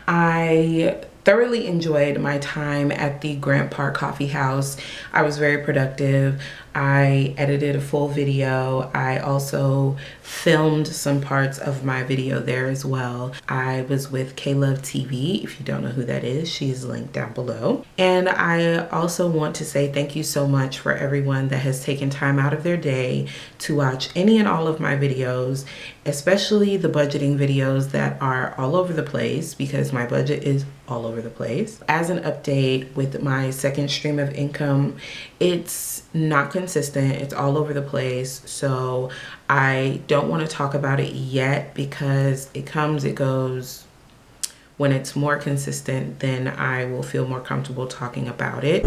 I thoroughly enjoyed my time at the Grant Park Coffee House. I was very productive. I edited a full video. I also filmed some parts of my video there as well. I was with K-Love TV. If you don't know who that is, she's linked down below. And I also want to say thank you so much for everyone that has taken time out of their day to watch any and all of my videos, especially the budgeting videos that are all over the place, because my budget is all over the place. As an update with my second stream of income, it's not consistent. It's all over the place. So I don't want to talk about it yet because it comes, it goes. When it's more consistent, then I will feel more comfortable talking about it.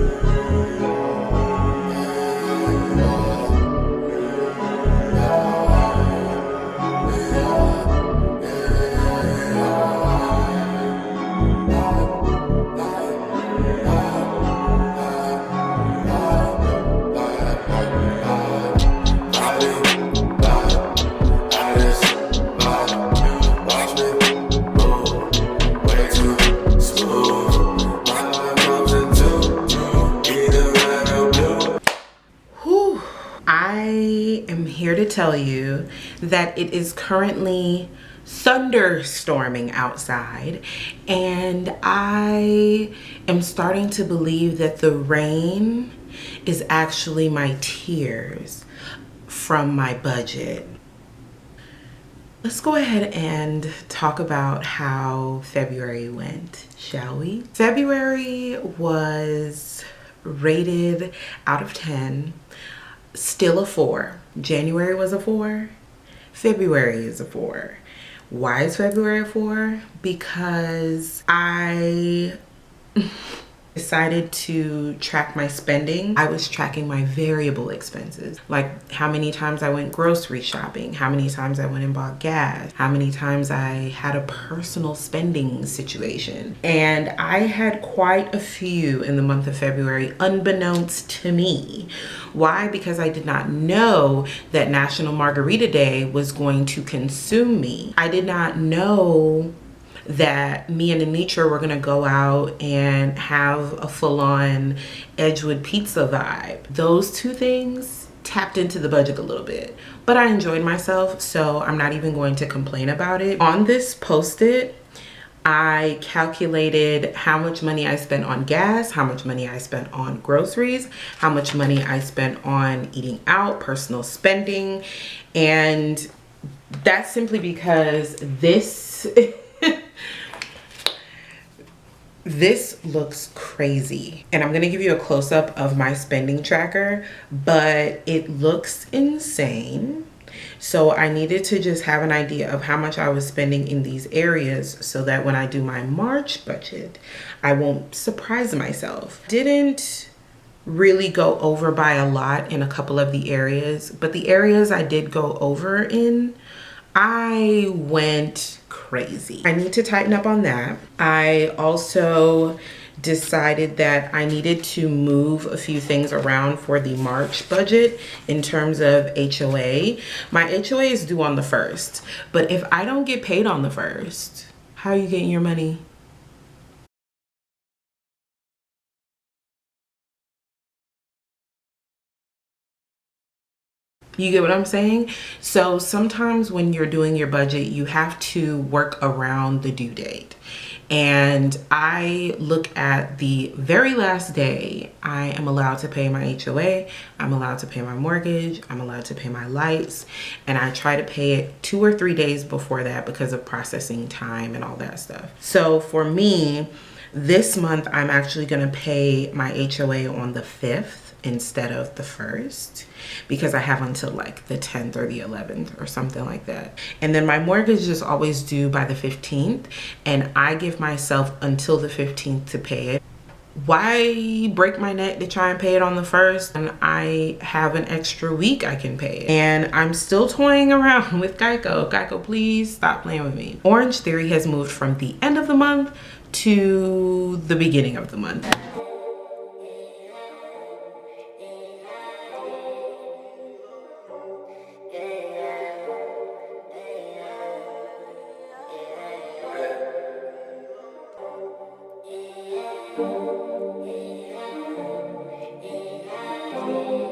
I am here to tell you that it is currently thunderstorming outside, and I am starting to believe that the rain is actually my tears from my budget. Let's go ahead and talk about how February went, shall we? February was rated out of 10. Still a 4. January was a 4. February is a 4. Why is February a 4? Because I decided to track my spending. I was tracking my variable expenses, like how many times I went grocery shopping, how many times I went and bought gas, how many times I had a personal spending situation. And I had quite a few in the month of February, unbeknownst to me. Why? Because I did not know that National Margarita Day was going to consume me. I did not know that me and Anitra were gonna go out and have a full-on Edgewood pizza vibe. Those two things tapped into the budget a little bit, but I enjoyed myself, so I'm not even going to complain about it. On this post-it, I calculated how much money I spent on gas, how much money I spent on groceries, how much money I spent on eating out, personal spending, and that's simply because this this looks crazy. And I'm gonna give you a close-up of my spending tracker, but it looks insane. So I needed to just have an idea of how much I was spending in these areas so that when I do my March budget, I won't surprise myself. Didn't really go over by a lot in a couple of the areas, but the areas I did go over in, I went crazy. I need to tighten up on that. I also decided that I needed to move a few things around for the March budget in terms of HOA. My HOA is due on the 1st, but if I don't get paid on the 1st, how are you getting your money? You get what I'm saying? So sometimes when you're doing your budget, you have to work around the due date. And I look at the very last day I am allowed to pay my HOA, I'm allowed to pay my mortgage, I'm allowed to pay my lights, and I try to pay it 2 or 3 days before that because of processing time and all that stuff. So for me, this month I'm actually gonna pay my HOA on the 5th instead of the 1st because I have until like the 10th or the 11th or something like that. And then my mortgage is always due by the 15th, and I give myself until the 15th to pay it. Why break my neck to try and pay it on the 1st and I have an extra week I can pay it? And I'm still toying around with Geico. Geico, please stop playing with me. Orange Theory has moved from the end of the month to the beginning of the month.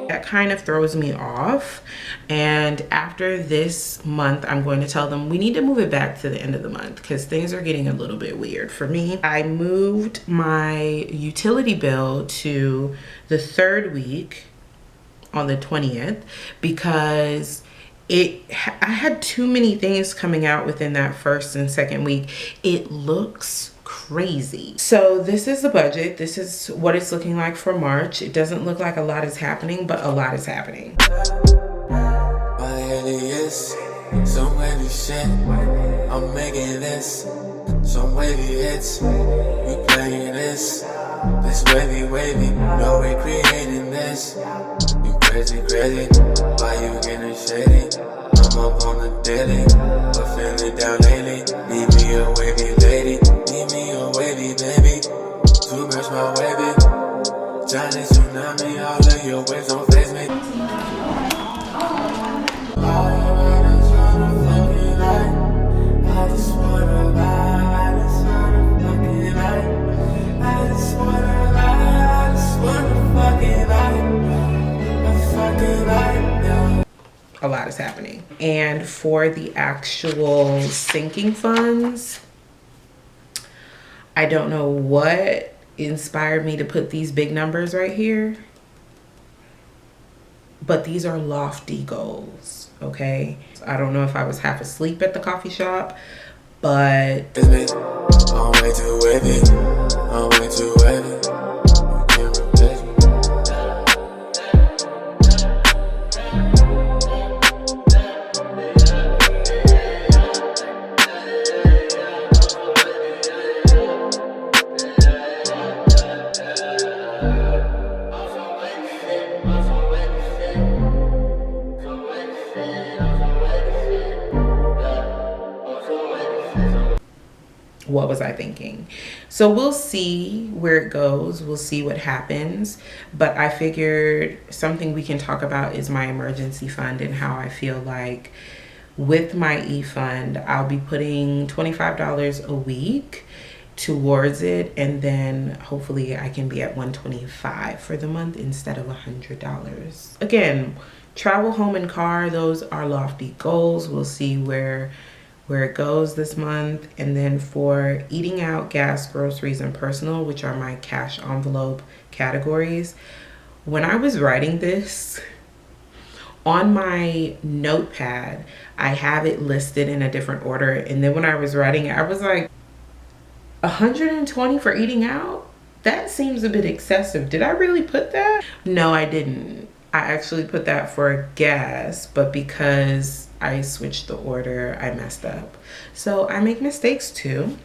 That kind of throws me off, and after this month I'm going to tell them we need to move it back to the end of the month because things are getting a little bit weird for me. I moved my utility bill to the 3rd week on the 20th because I had too many things coming out within that 1st and 2nd week. It looks crazy. So this is the budget. This is what it's looking like for March. It doesn't look like a lot is happening, but a lot is happening. My alias, some wavy shit. I'm making this, some wavy hits. We playing this wavy. No, we creating this. You crazy, why you getting shady? I'm up on the daily, but feeling down lately. Need me a wavy lady, need me a wavy baby. To match my wavy. Johnny Tsunami, all of your waves don't face me. A lot is happening. And for the actual sinking funds, I don't know what inspired me to put these big numbers right here, but these are lofty goals, okay? I don't know if I was half asleep at the coffee shop, but I'm way too wavy. I'm way too wavy. You can't replace me. what was I thinking? So we'll see where it goes. We'll see what happens. But I figured something we can talk about is my emergency fund and how I feel like with my e-fund, I'll be putting $25 a week towards it, and then hopefully I can be at $125 for the month instead of $100. Again, travel, home, and car, those are lofty goals. We'll see where it goes this month. And then for eating out, gas, groceries, and personal, which are my cash envelope categories, when I was writing this on my notepad, I have it listed in a different order, and then when I was writing it, I was like, 120 for eating out? That seems a bit excessive. Did I really put that? No, I didn't. I actually put that for gas, but because I switched the order, I messed up. So I make mistakes too.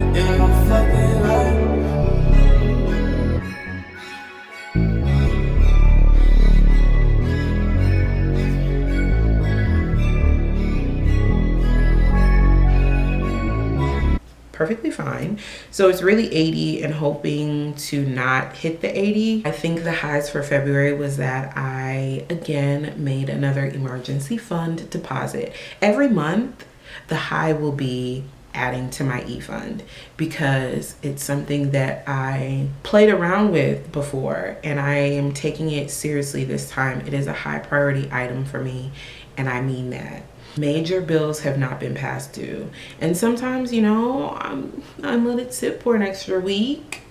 Perfectly fine. So it's really 80 and hoping to not hit the 80. I think the highs for February was that I again made another emergency fund deposit. Every month the high will be adding to my e-fund because it's something that I played around with before, and I am taking it seriously this time. It is a high priority item for me, and I mean that. Major bills have not been past due, and sometimes, you know, I'm let it sit for an extra week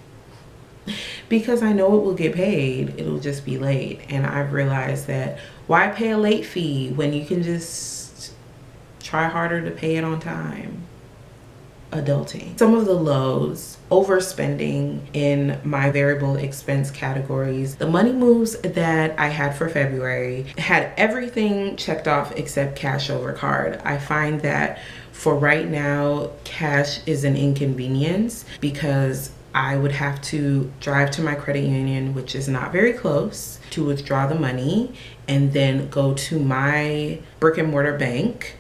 because I know it will get paid. It'll just be late, and I've realized that why pay a late fee when you can just try harder to pay it on time. Adulting. Some of the lows: overspending in my variable expense categories. The money moves that I had for February had everything checked off except cash over card. I find that for right now, cash is an inconvenience because I would have to drive to my credit union, which is not very close, to withdraw the money, and then go to my brick and mortar bank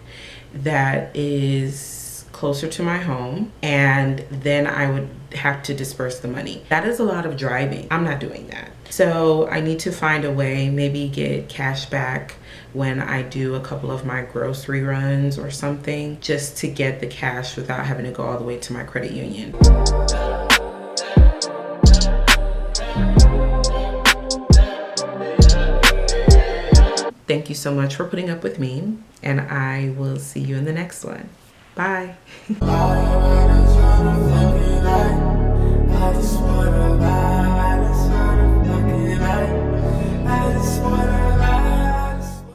that is closer to my home, and then I would have to disperse the money. That is a lot of driving. I'm not doing that. So I need to find a way, maybe get cash back when I do a couple of my grocery runs or something, just to get the cash without having to go all the way to my credit union. so much for putting up with me, and I will see you in the next one. Bye.